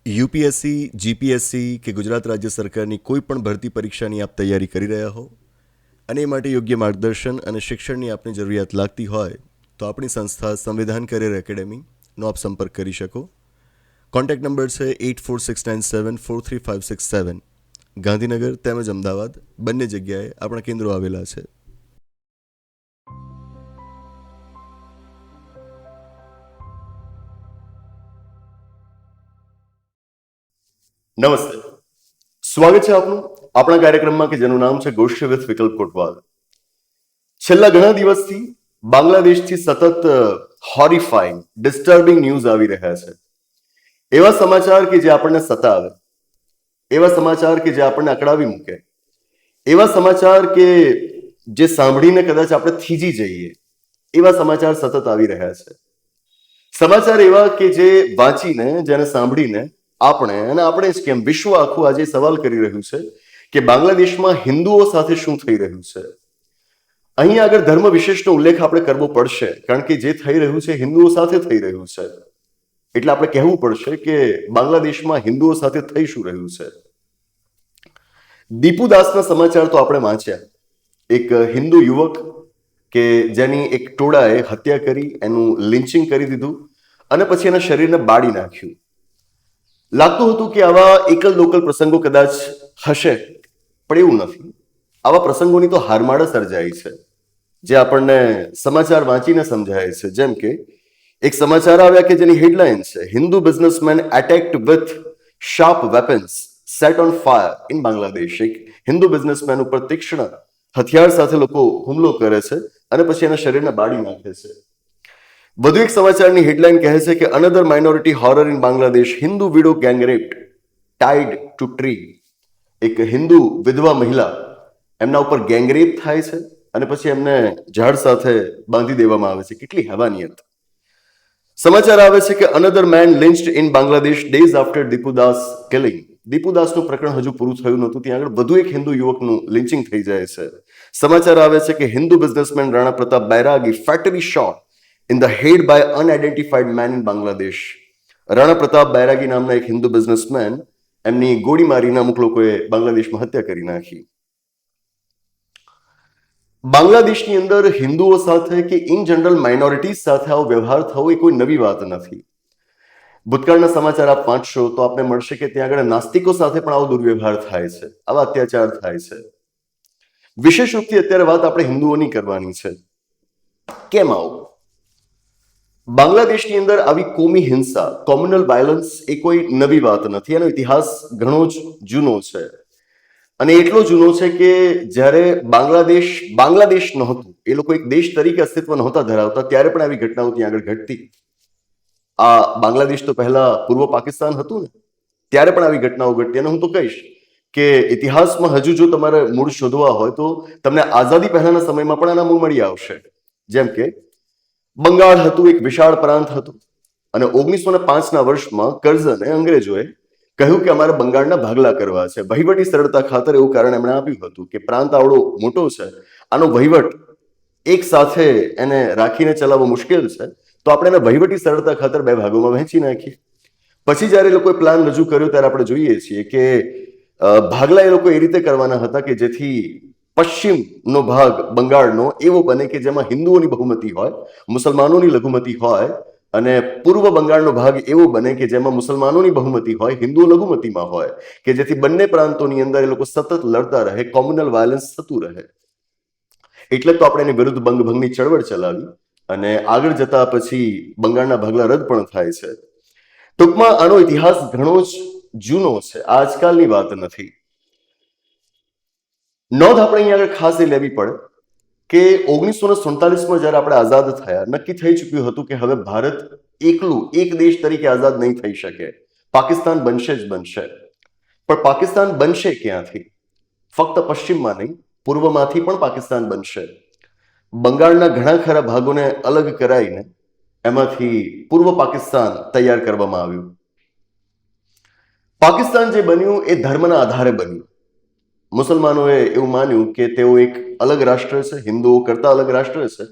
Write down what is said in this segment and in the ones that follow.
UPSC, GPSC કે ગુજરાત રાજ્ય સરકારની કોઈ પણ ભરતી પરીક્ષાની આપ તૈયારી કરી રહ્યા હો અને એ માટે યોગ્ય માર્ગદર્શન અને શિક્ષણની આપને જરૂરિયાત લાગતી હોય તો આપણી સંસ્થા સંવિધાન કરિયર એકેડેમીનો આપ સંપર્ક કરી શકો. કોન્ટેક્ટ નંબર છે 8469743567. ગાંધીનગર તેમજ અમદાવાદ બંને જગ્યાએ આપણા કેન્દ્રો આવેલા છે. નમસ્તે, સ્વાગત છે આપનું આપણા કાર્યક્રમમાં કે જેનું નામ છે ગોષ્ઠી વિથ વિકલ્પ કોટવાલ. છેલ્લા ઘણા દિવસથી બાંગ્લાદેશથી સતત હોરિફાઈંગ ડિસ્ટર્બિંગ ન્યૂઝ આવી રહ્યા છે. એવા સમાચાર કે જે આપણને સતાવે, એવા સમાચાર કે જે આપણને અકળાવી મૂકે, એવા સમાચાર કે જે સાંભળીને કદાચ આપણે થીજી જઈએ, એવા સમાચાર સતત આવી રહ્યા છે. સમાચાર એવા કે જે વાંચીને, જેને સાંભળીને આપણે જ કેમ વિશ્વ આખું આજે સવાલ કરી રહ્યું છે કે બાંગ્લાદેશમાં હિન્દુઓ સાથે શું થઈ રહ્યું છે. અહીં આગળ ધર્મ વિશેષનો ઉલ્લેખ આપણે કરવો પડશે, કારણ કે જે થઈ રહ્યું છે હિન્દુઓ સાથે થઈ રહ્યું છે. એટલે આપણે કહેવું પડશે કે બાંગ્લાદેશમાં હિન્દુઓ સાથે થઈ શું રહ્યું છે. દીપુ દાસના સમાચાર તો આપણે વાંચ્યા. એક હિન્દુ યુવક કે જેની એક ટોળાએ હત્યા કરી, એનું લિન્ચિંગ કરી દીધું અને પછી એના શરીરને બાળી નાખ્યું. લાગતું હતું કે આવા એકલ લોકલ પ્રસંગો કદાચ હશે, પણ એવું નથી. આવા પ્રસંગોની તો હારમાળ સર્જાઈ છે, જે આપણને સમાચાર વાંચીને સમજાય છે. જેમ કે એક સમાચાર આવ્યા કે જેની હેડલાઇન છે, Hindu businessman attacked with sharp weapons set on fire in Bangladesh. એક હિન્દુ બિઝનેસમેન ઉપર તીક્ષ્ણ હથિયાર સાથે લોકો હુમલો કરે છે અને પછી એના શરીરને બાળી નાખે છે. વધુ એક સમાચારની હેડલાઇન કહે છે કે another minority horror in Bangladesh, Hindu widow gang raped tied to tree. એક હિન્દુ વિધવા મહિલા, એમના ઉપર ગેંગરેપ થાય છે અને પછી એમને ઝાડ સાથે બાંધી દેવામાં આવે છે. કેટલી હેવાનિયત. સમાચાર આવે છે કે another man lynched in Bangladesh days after Dipu Das killing. દીપુદાસનું પ્રકરણ હજુ પૂરું થયું નહોતું, ત્યાં આગળ વધુ એક હિન્દુ યુવકનું લિન્ચિંગ થઈ જાય છે. સમાચાર આવે છે કે Hindu businessman Rana Pratap Bairagi fatally shot in the head by unidentified man in Bangladesh. Rana Pratap Bairagi નામના એક હિન્દુ બિઝનેસમેન, એમની ગોળી મારીને અમુક લોકોએ બાંગ્લાદેશમાં હત્યા કરી નાખી. બાંગ્લાદેશની અંદર હિન્દુઓ સાથે કે ઇન જનરલ માઇનોરિટીઝ સાથે આવો વ્યવહાર થવો એ કોઈ નવી વાત નથી. ભૂતકાળના સમાચાર આપ વાંચશો તો આપને મળશે કે ત્યાં આગળ નાસ્તિકો સાથે પણ આવો દુર્વ્યવહાર થાય છે, આવા અત્યાચાર થાય છે. વિશેષ રૂપથી અત્યારે વાત આપણે હિન્દુઓની કરવાની છે. કેમ આવું? બાંગ્લાદેશની અંદર આવી કોમી હિંસા, કોમ્યુનલ વાયલન્સ એ કોઈ નવી વાત નથી. એનો ઇતિહાસ ઘણો જ જૂનો છે અને એટલો જૂનો છે કે જ્યારે બાંગ્લાદેશ નહોતું, એ લોકો એક દેશ તરીકે અસ્તિત્વ નહોતા ધરાવતા, ત્યારે પણ આવી ઘટનાઓ ત્યાં આગળ ઘટતી. આ બાંગ્લાદેશ તો પહેલા પૂર્વ પાકિસ્તાન હતું ને, ત્યારે પણ આવી ઘટનાઓ ઘટતી. અને હું તો કહીશ કે ઇતિહાસમાં હજુ જો તમારે મૂળ શોધવા હોય તો તમને આઝાદી પહેલાના સમયમાં પણ આના મૂળ મળી આવશે. જેમ કે બંગાળ હતું, એક વિશાળ પ્રાંત હતું અને 1905ના વર્ષમાં કર્ઝને, અંગ્રેજોએ કહ્યું કે અમારે બંગાળના ભાગલા કરવા છે. વહીવટી સરળતા ખાતર એવું કારણ એમણે આપ્યું હતું કે પ્રાંત આવડો મોટો છે, આનો વહીવટ એક સાથે એને રાખીને ચલાવવો મુશ્કેલ છે, તો આપણે એને વહીવટી સરળતા ખાતર બે ભાગોમાં વહેંચી નાખીએ. પછી જ્યારે એ લોકોએ પ્લાન રજૂ કર્યો ત્યારે આપણે જોઈએ છીએ કે ભાગલા એ લોકો એ રીતે કરવાના હતા કે જેથી પશ્ચિમનો ભાગ બંગાળનો એવો બને કે જેમાં હિન્દુઓની બહુમતી હોય, મુસલમાનોની લઘુમતી હોય, અને પૂર્વ બંગાળનો ભાગ એવો બને કે જેમાં મુસલમાનોની બહુમતી હોય, હિન્દુઓ લઘુમતીમાં હોય, કે જેથી બંને પ્રાંતોની અંદર એ લોકો સતત લડતા રહે, કોમ્યુનલ વાયલન્સ થતું રહે. એટલે તો આપણે એની વિરુદ્ધ બંગભંગની ચળવળ ચલાવી અને આગળ જતા પછી બંગાળના ભાગલા રદ પણ થાય છે. ટૂંકમાં આનો ઇતિહાસ ઘણો જ જૂનો છે, આજકાલની વાત નથી. નોંધ આપણે અહીંયા આગળ ખાસ એ લેવી પડે કે 1947માં જ્યારે આપણે આઝાદ થયા, નક્કી થઈ ચૂક્યું હતું કે હવે ભારત એકલું એક દેશ તરીકે આઝાદ નહીં થઈ શકે, પાકિસ્તાન બનશે જ બનશે. પણ પાકિસ્તાન બનશે ક્યાંથી? ફક્ત પશ્ચિમમાં નહીં, પૂર્વમાંથી પણ પાકિસ્તાન બનશે. બંગાળના ઘણા ખરા ભાગોને અલગ કરાઈને એમાંથી પૂર્વ પાકિસ્તાન તૈયાર કરવામાં આવ્યું. પાકિસ્તાન જે બન્યું એ ધર્મના આધારે બન્યું. મુસલમાનોએ એવું માન્યું કે તેઓ એક અલગ રાષ્ટ્ર છે, હિન્દુઓ કરતા અલગ રાષ્ટ્ર છે,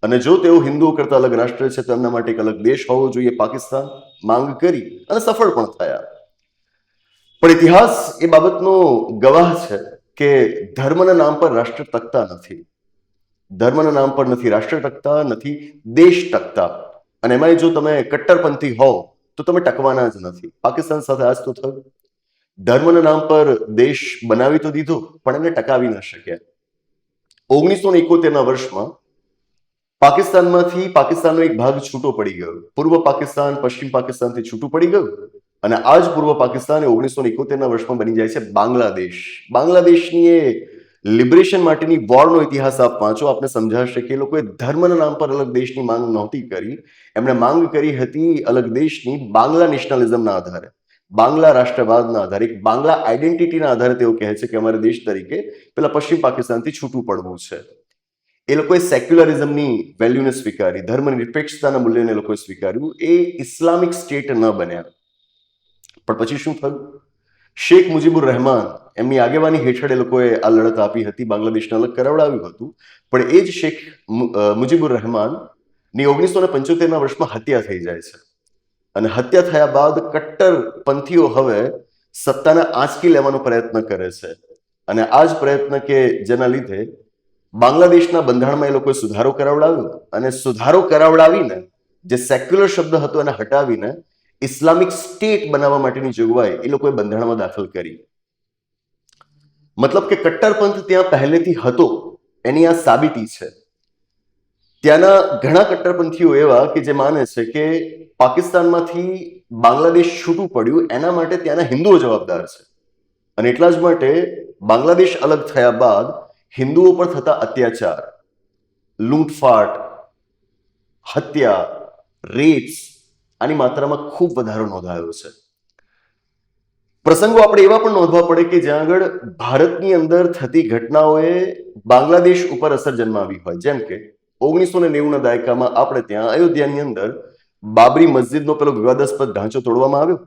અને જો તેઓ હિન્દુઓ કરતા અલગ રાષ્ટ્ર છે તો એમના માટે એક અલગ દેશ હોવો જોઈએ, પાકિસ્તાન. માંગ કરી અને સફળ પણ થયા. પણ ઇતિહાસ એ બાબતનો ગવાહ છે કે ધર્મના નામ પર રાષ્ટ્ર ટકતા નથી. ધર્મના નામ પર નથી રાષ્ટ્ર ટકતા, નથી દેશ ટકતા. અને એમાં જો તમે કટ્ટરપંથી હોવ તો તમે ટકવાના જ નથી. પાકિસ્તાન સાથે આજ તો થયું. ધર્મના નામ પર દેશ બનાવી તો દીધો પણ એને ટકાવી ન શક્યા. 1971ના વર્ષમાં પાકિસ્તાનનો એક ભાગ છૂટો પડી ગયો. પૂર્વ પાકિસ્તાન પશ્ચિમ પાકિસ્તાનથી છૂટું પડી ગયું અને આ જ પૂર્વ પાકિસ્તાન 1971ના વર્ષમાં બની જાય છે બાંગ્લાદેશ. બાંગ્લાદેશની એ લિબરેશન માટેની વોરનો ઇતિહાસ આપ વાંચો, આપને સમજાશે કે એ લોકોએ ધર્મના નામ પર અલગ દેશની માંગ નહોતી કરી. એમણે માંગ કરી હતી અલગ દેશની બાંગ્લા નેશનલિઝમના આધારે, બાંગ્લા રાષ્ટ્રવાદના આધારે, એક બાંગ્લા આઈડેન્ટિટીના આધારે તેઓ કહે છે કે અમારે દેશ તરીકે પેલા પશ્ચિમ પાકિસ્તાનથી છૂટું પડવું છે. એ લોકોએ સેક્યુલરિઝમની વેલ્યુને સ્વીકારી, ધર્મ નિરપેક્ષતાના મૂલ્યને લોકોએ સ્વીકાર્યું. એ ઇસ્લામિક સ્ટેટ ન બન્યા. પણ પછી શું થયું? શેખ મુજીબુર રહેમાન એમની આગેવાની હેઠળ એ લોકોએ આ લડત આપી હતી, બાંગ્લાદેશને અલગ કરાવડાવ્યું હતું. પણ એ જ શેખ મુજીબુર રહેમાનની 1975ના વર્ષમાં હત્યા થઈ જાય છે. અને હત્યા થયા બાદ કટ્ટરપંથીઓ હવે સત્તાના આંચકી લેવાનો પ્રયત્ન કરે છે. અને આ જ પ્રયત્ન કે જેના લીધે બાંગ્લાદેશના બંધારણમાં એ લોકોએ સુધારો કરાવડાવ્યો અને સુધારો કરાવડાવીને જે સેક્યુલર શબ્દ હતો એને હટાવીને ઇસ્લામિક સ્ટેટ બનાવવા માટેની જોગવાઈ એ લોકોએ બંધારણમાં દાખલ કરી. મતલબ કે કટ્ટરપંથ ત્યાં પહેલેથી હતો એની આ સાબિતી છે. ત્યાંના ઘણા કટ્ટરપંથીઓ એવા કે જે માને છે કે પાકિસ્તાનમાંથી બાંગ્લાદેશ છૂટું પડ્યું એના માટે ત્યાંના હિન્દુઓ જવાબદાર છે. અને એટલા જ માટે બાંગ્લાદેશ અલગ થયા બાદ હિન્દુઓ પર થતા અત્યાચાર, લૂંટફાટ, હત્યા, રેપ્સ આની માત્રામાં ખૂબ વધારો નોંધાયો છે. પ્રસંગો આપણે એવા પણ નોંધવા પડે કે જ્યાં આગળ ભારતની અંદર થતી ઘટનાઓએ બાંગ્લાદેશ ઉપર અસર જન્માવી હોય. જેમ કે 1990ના દાયકામાં આપણે ત્યાં અયોધ્યાની અંદર બાબરી મસ્જિદનો પેલો વિવાદાસ્પદ ઢાંચો તોડવામાં આવ્યો.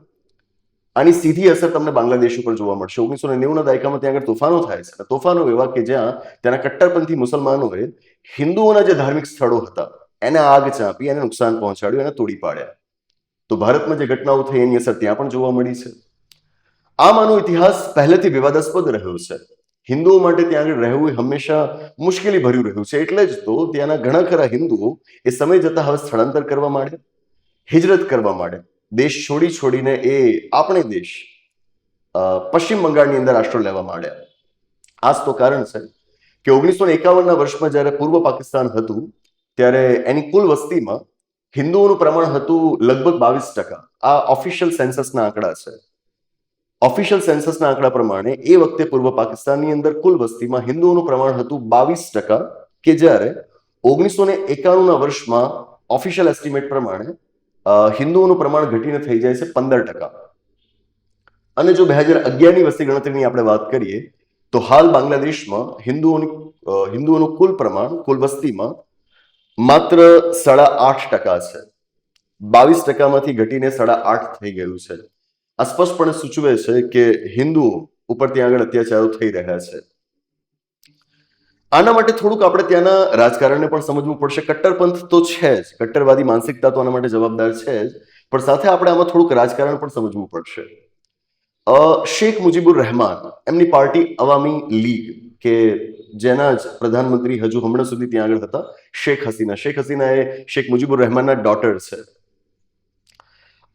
આની સીધી અસર તમને બાંગ્લાદેશ ઉપર જોવા મળશે. 1990ના દાયકામાં ત્યાં આગળ તોફાનો થાય છે. તોફાનો એવા કે જ્યાં ત્યાંના કટ્ટરપંથી મુસલમાનોએ હિન્દુઓના જે ધાર્મિક સ્થળો હતા એને આગ ચાંપી, એને નુકસાન પહોંચાડ્યું, એને તોડી પાડ્યા. તો ભારતમાં જે ઘટનાઓ થઈ એની અસર ત્યાં પણ જોવા મળી છે. આમ આનો ઇતિહાસ પહેલેથી વિવાદાસ્પદ રહ્યો છે. હિન્દુઓ માટે ત્યાં આગળ રહેવું એ હંમેશા મુશ્કેલી ભર્યું રહ્યું છે. એટલે જ તો ત્યાંના ઘણા ખરા હિન્દુઓ એ સમય જતા હવે સ્થળાંતર કરવા માંડ્યા, હિજરત કરવા માંડ્યા. દેશ છોડીને એ આપણે દેશ પશ્ચિમ બંગાળની અંદર આશ્રય લેવા માંડ્યા. આ જ તો કારણ છે કે 1951ના વર્ષમાં જ્યારે પૂર્વ પાકિસ્તાન હતું ત્યારે એની કુલ વસ્તીમાં હિન્દુઓનું પ્રમાણ હતું લગભગ 22%. આ ઓફિશિયલ સેન્સસના આંકડા છે. ઓફિશિયલ સેન્સસના આંકડા પ્રમાણે એ વખતે પૂર્વ પાકિસ્તાનની અંદર કુલ વસ્તીમાં હિન્દુઓનું પ્રમાણ હતું 22%, કે જ્યારે 1991ના વર્ષમાં ઓફિશિયલ એસ્ટિમેટ પ્રમાણે હિન્દુઓનું પ્રમાણ ઘટીને થઈ જાય છે 15%. અને જો 2011ની વસ્તી ગણતરીની આપણે વાત કરીએ તો હાલ બાંગ્લાદેશમાં હિન્દુઓનું કુલ પ્રમાણ કુલ વસ્તીમાં માત્ર 8.5% છે. 22%માંથી ઘટીને 8.5% થઈ ગયું છે. આ સ્પષ્ટપણે સૂચવે છે કે હિન્દુઓ ઉપર ત્યાં આગળ અત્યાચારો થઈ રહ્યા છે. આના માટે થોડુંક આપણે ત્યાંના રાજકારણને પણ સમજવું પડશે. કટ્ટરપંથ તો છે જ, કટ્ટરવાદી માનસિકતા તો આના માટે જવાબદાર છે જ, પણ સાથે આપણે આમાં થોડુંક રાજકારણ પણ સમજવું પડશે. શેખ મુજીબુર રહેમાન એમની પાર્ટી અવામી લીગ કે જેના જ પ્રધાનમંત્રી હજુ હમણાં સુધી ત્યાં આગળ હતા શેખ હસીના. શેખ હસીના એ શેખ મુજીબુર રહેમાનના ડોટર છે.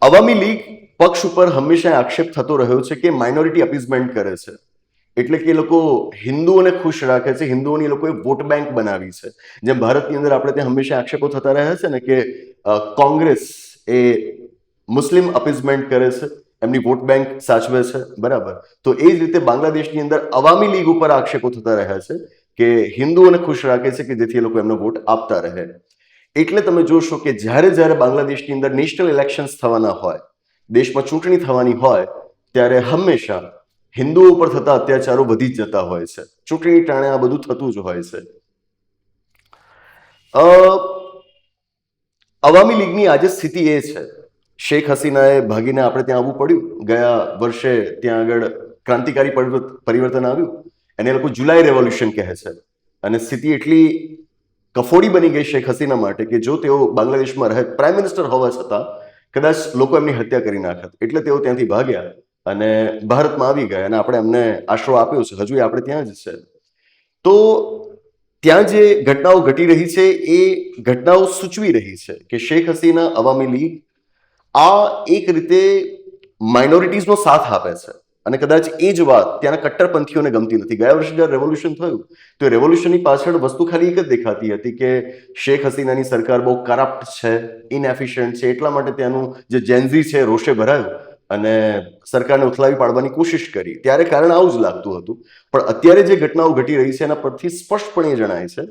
અવામી લીગ પક્ષ ઉપર હંમેશા આક્ષેપ થતો રહ્યો છે કે માઇનોરિટી અપીઝમેન્ટ કરે છે. એટલે કે એ લોકો હિન્દુઓને ખુશ રાખે છે, હિન્દુઓની એ લોકોએ વોટ બેંક બનાવી છે. જેમ ભારતની અંદર આપણે ત્યાં હંમેશા આક્ષેપો થતા રહ્યા છે ને કે કોંગ્રેસ એ મુસ્લિમ અપીઝમેન્ટ કરે છે, એમની વોટ બેંક સાચવે છે, બરાબર. તો એ જ રીતે બાંગ્લાદેશની અંદર અવામી લીગ ઉપર આક્ષેપો થતા રહ્યા છે કે હિન્દુઓને ખુશ રાખે છે કે જેથી એ લોકો એમનો વોટ આપતા રહે. એટલે તમે જોશો કે જ્યારે બાંગ્લાદેશની અંદર નેશનલ ઇલેક્શન્સ થવાના હોય, દેશમાં ચૂંટણી થવાની હોય, ત્યારે હંમેશા હિન્દુઓ ઉપર થતા અત્યાચારો વધી જ જતા હોય છે. ચૂંટણી ટાણે આ બધું થતું જ હોય છે. અવામી લીગની આજે સ્થિતિ એ છે. શેખ હસીનાએ ભાગીને આપણે ત્યાં આવવું પડ્યું. ગયા વર્ષે ત્યાં આગળ ક્રાંતિકારી પરિવર્તન આવ્યું અને એ લોકો જુલાઈ રેવોલ્યુશન કહે છે. અને સ્થિતિ એટલી કફોડી બની ગઈ શેખ હસીના માટે કે જો તેઓ બાંગ્લાદેશમાં રહે, પ્રાઇમ મિનિસ્ટર હોવા છતાં કદાચ લોકો એમની હત્યા કરી નાખત. એટલે તેઓ ત્યાંથી ભાગ્યા અને ભારતમાં આવી ગયા અને આપણે એમને આશરો આપ્યો છે, હજુ આપણે ત્યાં જ છે. તો ત્યાં જે ઘટનાઓ ઘટી રહી છે એ ઘટનાઓ સૂચવી રહી છે કે શેખ હસીના અવામી લીગ આ એક રીતે માઇનોરિટીઝનો સાથ આપે છે અને કદાચ એ જ વાત ત્યાંના કટ્ટરપંથીઓને ગમતી નથી. ગયા વર્ષે જ્યારે રેવોલ્યુશન થયું તો એ રેવોલ્યુશનની પાછળ વસ્તુ ખાલી એક જ દેખાતી હતી કે શેખ હસીનાની સરકાર બહુ કરપ્ટ છે, ઇનએફિશિયન્ટ છે, એટલા માટે ત્યાંનું જે જેન્ઝી છે રોષે ભરાયું અને સરકારને ઉથલાવી પાડવાની કોશિશ કરી. ત્યારે કારણ આવું જ લાગતું હતું. પણ અત્યારે જે ઘટનાઓ ઘટી રહી છે એના પરથી સ્પષ્ટપણે જણાય છે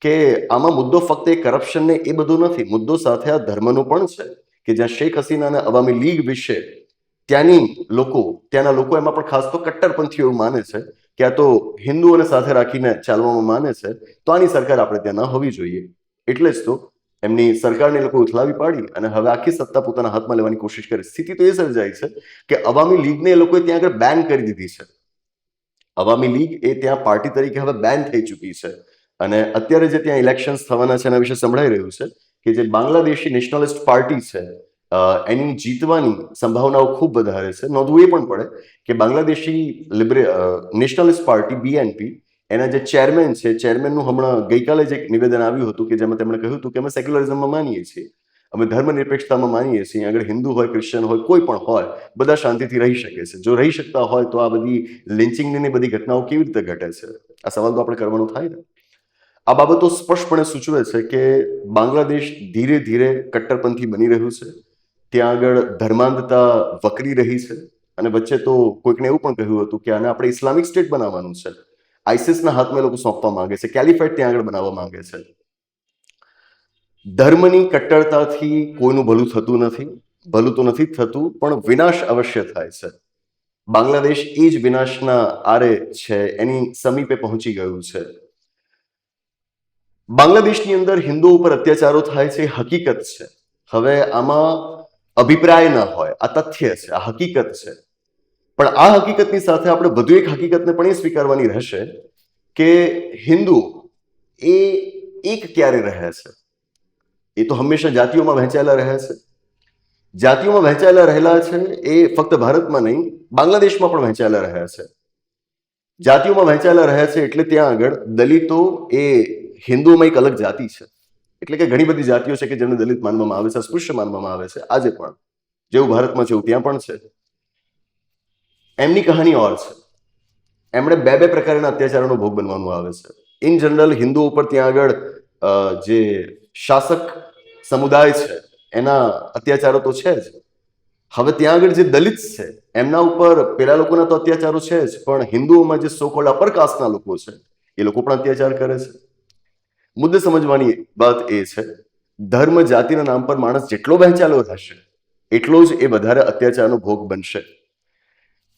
કે આમાં મુદ્દો ફક્ત એ કરપ્શનને એ બધું નથી, મુદ્દો સાથે આ ધર્મનો પણ છે કે જ્યાં શેખ હસીના અને અવામી લીગ વિશે ત્યાંના લોકો એમાં પણ ખાસ તો કટ્ટરપંથીઓ એવું માને છે કે આ તો હિન્દુઓને સાથે રાખીને ચાલવામાં માને છે, તો આની સરકાર આપણે ત્યાં ન હોવી જોઈએ. એટલે જ તો એમની સરકારને લોકો ઉથલાવી પાડી અને હવે આખી સત્તા પોતાના હાથમાં લેવાની કોશિશ કરે. સ્થિતિ તો એ સર્જાય છે કે અવામી લીગને એ લોકોએ ત્યાં આગળ બેન કરી દીધી છે. અવામી લીગ એ ત્યાં પાર્ટી તરીકે હવે બેન થઈ ચૂકી છે અને અત્યારે જે ત્યાં ઇલેક્શન્સ થવાના છે એના વિશે સંભળાઈ રહ્યું છે કે જે બાંગ્લાદેશી નેશનલિસ્ટ પાર્ટી છે એની જીતવાની સંભાવનાઓ ખૂબ વધારે છે. નોંધવું એ પણ પડે કે બાંગ્લાદેશી નેશનલિસ્ટ પાર્ટી બીએનપી એના જે ચેરમેન છે, ચેરમેનનું હમણાં ગઈકાલે જ એક નિવેદન આવ્યું હતું કે જેમાં તેમણે કહ્યું હતું કે અમે સેક્યુલરિઝમમાં માનીએ છીએ, અમે ધર્મનિરપેક્ષતામાં માનીએ છીએ, આગળ હિન્દુ હોય, ક્રિશ્ચિયન હોય, કોઈ પણ હોય, બધા શાંતિથી રહી શકે છે. જો રહી શકતા હોય તો આ બધી લિન્ચિંગની બધી ઘટનાઓ કેવી રીતે ઘટે છે? આ સવાલ તો આપણે કરવાનો થાય ને. આ બાબતો સ્પષ્ટપણે સૂચવે છે કે બાંગ્લાદેશ ધીરે ધીરે કટ્ટરપંથી બની રહ્યું છે. ત્યાં આગળ ધર્માંધતા વકરી રહી છે અને વચ્ચે તો કોઈકને એવું પણ કહ્યું હતું કે આને આપણે ઇસ્લામિક સ્ટેટ બનાવવાનું છે, આઈસિસના હાથમાં લોકો સોંપવા માંગે છે, કેલિફેટ ત્યાં આગળ બનાવવા માંગે છે. ધર્મની કટ્ટરતાથી કોઈનું ભલું થતું નથી, ભલું તો નથી થતું પણ વિનાશ અવશ્ય થાય છે. બાંગ્લાદેશ એ જ વિનાશના આરે છે, એની સમીપે પહોંચી ગયું છે. બાંગ્લાદેશની અંદર હિન્દુઓ ઉપર અત્યાચારો થાય છે, હકીકત છે. હવે આમાં અભિપ્રાય ન હોય, આ તથ્ય છે, આ હકીકત છે. પણ આ હકીકતની સાથે આપણે વધુ એક હકીકતને પણ એ સ્વીકારવાની રહેશે કે હિન્દુઓ એ એક ક્યારે રહે છે? એ તો હંમેશા જાતિઓમાં વહેંચાયેલા રહે છે. જાતિઓમાં વહેંચાયેલા રહેલા છે એ ફક્ત ભારતમાં નહીં, બાંગ્લાદેશમાં પણ વહેંચાયેલા રહ્યા છે. જાતિઓમાં વહેંચાયેલા રહે છે એટલે ત્યાં આગળ દલિતો એ હિન્દુઓમાં એક અલગ જાતિ છે. એટલે કે ઘણી બધી જાતિઓ છે કે જેમને દલિત માનવામાં આવે છે, અસ્પૃશ્ય માનવામાં આવે છે. આજે પણ જેવું ભારતમાં છે એવું ત્યાં પણ છે. એમની કહાની ઓર છે. એમણે બે પ્રકારના અત્યાચારોનો ભોગ બનવાનું આવે છે. ઇન જનરલ હિન્દુઓ ઉપર ત્યાં આગળ જે શાસક સમુદાય છે એના અત્યાચારો તો છે જ. હવે ત્યાં આગળ જે દલિત છે એમના ઉપર પેલા લોકોના તો અત્યાચારો છે જ, પણ હિન્દુઓમાં જે સો કોલ્ડ અપર કાસ્ટના લોકો છે એ લોકો પણ અત્યાચાર કરે છે. મુદ્દે સમજવાની વાત એ છે, ધર્મ જાતિના નામ પર માણસ જેટલો વહેંચાયેલો રહેશે એટલો જ એ વધારે અત્યાચારનો ભોગ બનશે.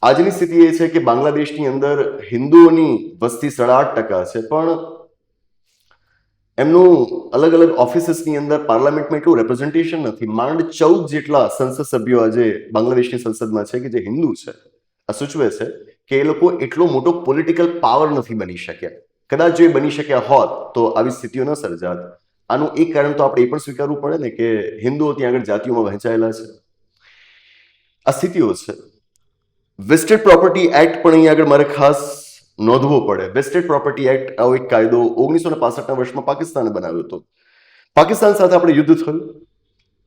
આજની સ્થિતિ એ છે કે બાંગ્લાદેશની અંદર હિન્દુઓની વસ્તી 8.5% છે, પણ એમનું અલગ અલગ ઓફિસીસની અંદર પાર્લામેન્ટમાં એટલું રેપ્રેઝન્ટેશન નથી. માંડ 14 જેટલા સંસદ સભ્યો આજે બાંગ્લાદેશની સંસદમાં છે કે જે હિન્દુ છે. આ સૂચવે છે કે એ લોકો એટલો મોટો પોલિટિકલ પાવર નથી બની શક્યા. કદાચ જો એ બની શક્યા હોત તો આવી સ્થિતિઓ ન સર્જાત. આનું એક કારણ તો આપણે એ પણ સ્વીકારવું પડે ને કે હિન્દુઓ ત્યાં આગળ જાતિઓમાં વહેંચાયેલા છે. આ સ્થિતિઓ છે. વેસ્ટેડ પ્રોપર્ટી એક્ટ પણ અહીં આગળ મારે ખાસ નોંધવો પડે. વેસ્ટેડ પ્રોપર્ટી એક્ટ આવો એક કાયદો 1965ના વર્ષમાં પાકિસ્તાને બનાવ્યો હતો. પાકિસ્તાન સાથે આપણે યુદ્ધ થયું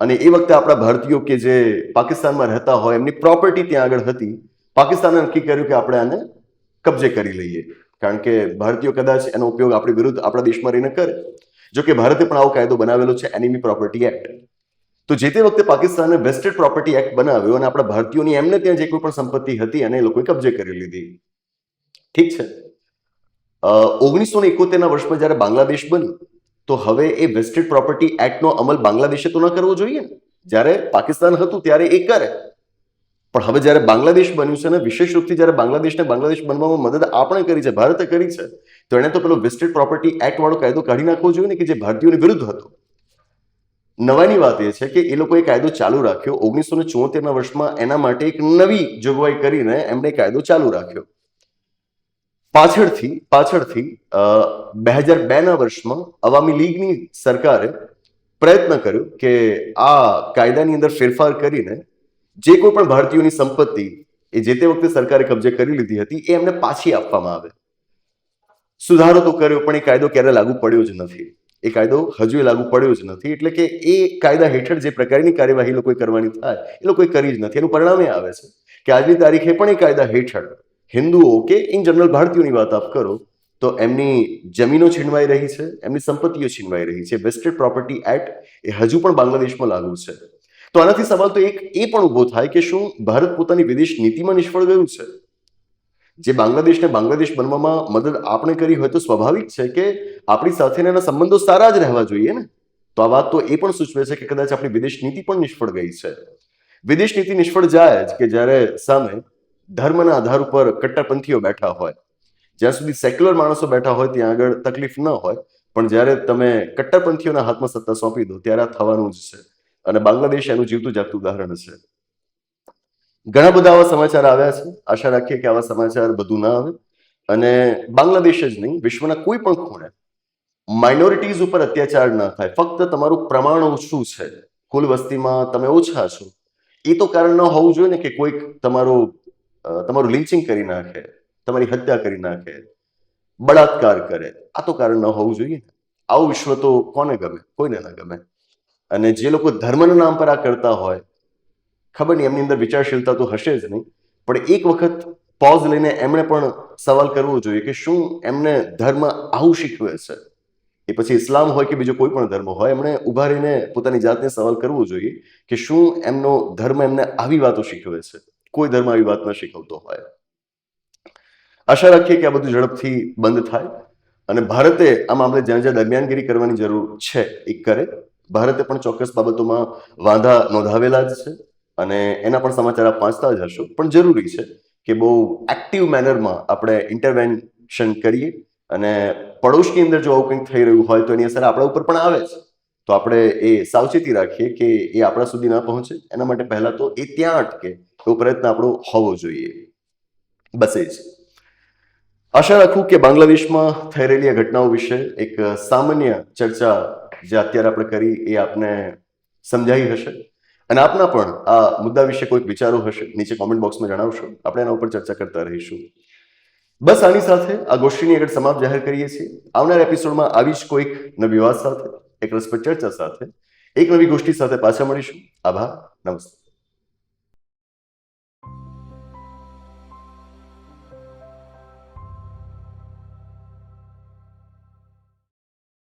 અને એ વખતે આપણા ભારતીયો કે જે પાકિસ્તાનમાં રહેતા હોય એમની પ્રોપર્ટી ત્યાં આગળ હતી. પાકિસ્તાને નક્કી કર્યું કે આપણે આને કબજે કરી લઈએ, કારણ કે ભારતીયો કદાચ એનો ઉપયોગ આપણી વિરુદ્ધ આપણા દેશમાં રહીને કરે. જો કે ભારતે પણ આવો કાયદો બનાવેલો છે, એનિમી પ્રોપર્ટી એક્ટ. તો જે તે વખતે પાકિસ્તાને વેસ્ટેડ પ્રોપર્ટી એક્ટ બનાવ્યો અને આપણા ભારતીયોની એમને ત્યાં જે કોઈ પણ સંપત્તિ હતી અને એ લોકોએ કબજે કરી લીધી. ઠીક છે. 1971ના વર્ષમાં જ્યારે બાંગ્લાદેશ બન્યું તો હવે એ વેસ્ટેડ પ્રોપર્ટી એક્ટનો અમલ બાંગ્લાદેશે તો ન કરવો જોઈએ ને. જ્યારે પાકિસ્તાન હતું ત્યારે એ કરે, પણ હવે જ્યારે બાંગ્લાદેશ બન્યું છે ને વિશેષ રૂપથી જ્યારે બાંગ્લાદેશને બાંગ્લાદેશ બનવામાં મદદ આપણે કરી છે, ભારતે કરી છે, તો એણે તો પેલો વેસ્ટેડ પ્રોપર્ટી એક્ટ વાળો કાયદો કાઢી નાખવો જોઈએ ને કે જે ભારતીયોની વિરુદ્ધ હતો. નવાની વાત એ છે કે એ લોકોએ કાયદો ચાલુ રાખ્યો. 1974ના વર્ષમાં એના માટે એક નવી જોગવાઈ કરીને એમણે કાયદો ચાલુ રાખ્યો. પાછળથી 2002ના વર્ષમાં અવામી લીગની સરકારે પ્રયત્ન કર્યો કે આ કાયદાની અંદર ફેરફાર કરીને જે કોઈ પણ ભારતીયોની સંપત્તિ એ જે તે વખતે સરકારે કબજે કરી લીધી હતી એ એમને પાછી આપવામાં આવે. સુધારો તો કર્યો પણ એ કાયદો ક્યારે લાગુ પડ્યો જ નથી. એ કાયદો હજુ લાગુ પડ્યો જ નથી. એટલે કે એ કાયદા હેઠળ જે પ્રકારની કાર્યવાહી લોકોએ કરવાની થાય એ લોકોએ કરી જ નથી. એનું પરિણામ એ આવે છે કે આજની તારીખે પણ એ કાયદા હેઠળ હિન્દુઓ કે ઇન જનરલ ભારતીયોની વાત આપ કરો તો એમની જમીનો છીનવાઈ રહી છે, એમની સંપત્તિઓ છીનવાઈ રહી છે. વેસ્ટેડ પ્રોપર્ટી એક્ટ એ હજુ પણ બાંગ્લાદેશમાં લાગુ છે. તો આનાથી સવાલ તો એક એ પણ ઊભો થાય કે શું ભારત પોતાની વિદેશ નીતિમાં નિષ્ફળ ગયું છે? જે બાંગ્લાદેશને બાંગ્લાદેશ બનવામાં મદદ આપણે કરી હોય તો સ્વાભાવિક છે કે આપણી સાથે એના સંબંધો સારા જ રહેવા જોઈએ ને. તો આ વાત તો એ પણ સૂચવે છે કે કદાચ આપણી વિદેશ નીતિ પણ નિષ્ફળ ગઈ છે. વિદેશ નીતિ નિષ્ફળ જાય જ કે જ્યારે સામે ધર્મના આધાર ઉપર કટ્ટરપંથીઓ બેઠા હોય. જ્યાં સુધી સેક્યુલર માણસો બેઠા હોય ત્યાં આગળ તકલીફ ન હોય, પણ જ્યારે તમે કટ્ટરપંથીઓના હાથમાં સત્તા સોંપી દો ત્યારે આ થવાનું જ છે. અને બાંગ્લાદેશ એનું જીવતું જાગતું ઉદાહરણ છે. ઘણા બધા આવા સમાચાર આવ્યા છે. આશા રાખીએ કે આવા સમાચાર બધું ના આવે અને બાંગ્લાદેશ જ નહીં વિશ્વના કોઈ પણ ખૂણે માઇનોરિટીઝ ઉપર અત્યાચાર ના થાય. ફક્ત તમારું પ્રમાણ ઓછું છે, કુલ વસ્તીમાં તમે ઓછા છો, એ તો કારણ ન હોવું જોઈએ ને કે કોઈક તમારું લિન્ચિંગ કરી નાખે, તમારી હત્યા કરી નાખે, બળાત્કાર કરે. આ તો કારણ ન હોવું જોઈએ. આવું વિશ્વ તો કોને ગમે? કોઈને ના ગમે. અને જે લોકો ધર્મના નામ પર આ કરતા હોય, ખબર નહીં એમની અંદર વિચારશીલતા તો હશે જ નહીં, પણ એક વખત પોઝ લઈને એમણે પણ સવાલ કરવો જોઈએ કે શું એમને ધર્મ આવું શીખવે છે? એ પછી ઇસ્લામ હોય કે બીજો કોઈ પણ ધર્મ હોય, એમણે ઊભા રહીને પોતાની જાતને સવાલ કરવો જોઈએ કે શું એમનો ધર્મ એમને આવી વાતો શીખવે છે? કોઈ ધર્મ આવી વાત ન શીખવતો હોય. આશા રાખીએ કે આ બધું ઝડપથી બંધ થાય અને ભારતે આ મામલે જ્યાં જ્યાં દરમિયાનગીરી કરવાની જરૂર છે એ કરે. ભારતે પણ ચોક્કસ બાબતોમાં વાંધા નોંધાવેલા જ છે અને એના પણ સમાચાર આપ વાંચતા જ હશો. પણ જરૂરી છે કે બહુ એક્ટિવ મેનરમાં આપણે ઇન્ટરવેન્શન કરીએ અને પડોશની અંદર જો આવું કંઈક થઈ રહ્યું હોય તો એની અસર આપણા ઉપર પણ આવે છે. તો આપણે એ સાવચેતી રાખીએ કે એ આપણા સુધી ના પહોંચે. એના માટે પહેલા તો એ ત્યાં અટકે એવો પ્રયત્ન આપણો હોવો જોઈએ. બસ એ જ. આશા રાખું કે બાંગ્લાદેશમાં થઈ રહેલી આ ઘટનાઓ વિશે એક સામાન્ય ચર્ચા જે અત્યારે આપણે કરી એ આપને સમજાઈ હશે અને આપના પણ આ મુદ્દા વિશે કોઈક વિચારો હશે નીચે કોમેન્ટ બોક્સમાં જણાવશો. આપણે એના ઉપર ચર્ચા કરતા રહીશું. બસ આની સાથે આ ગોષ્ઠીની આગળ સમાપ્ત જાહેર કરીએ છીએ. આવનાર એપિસોડમાં આવી જ કોઈક નવી વાત સાથે, એક રસપ્રદ ચર્ચા સાથે, એક નવી ગોષ્ઠી સાથે પાછા મળીશું. આભાર. નમસ્તે.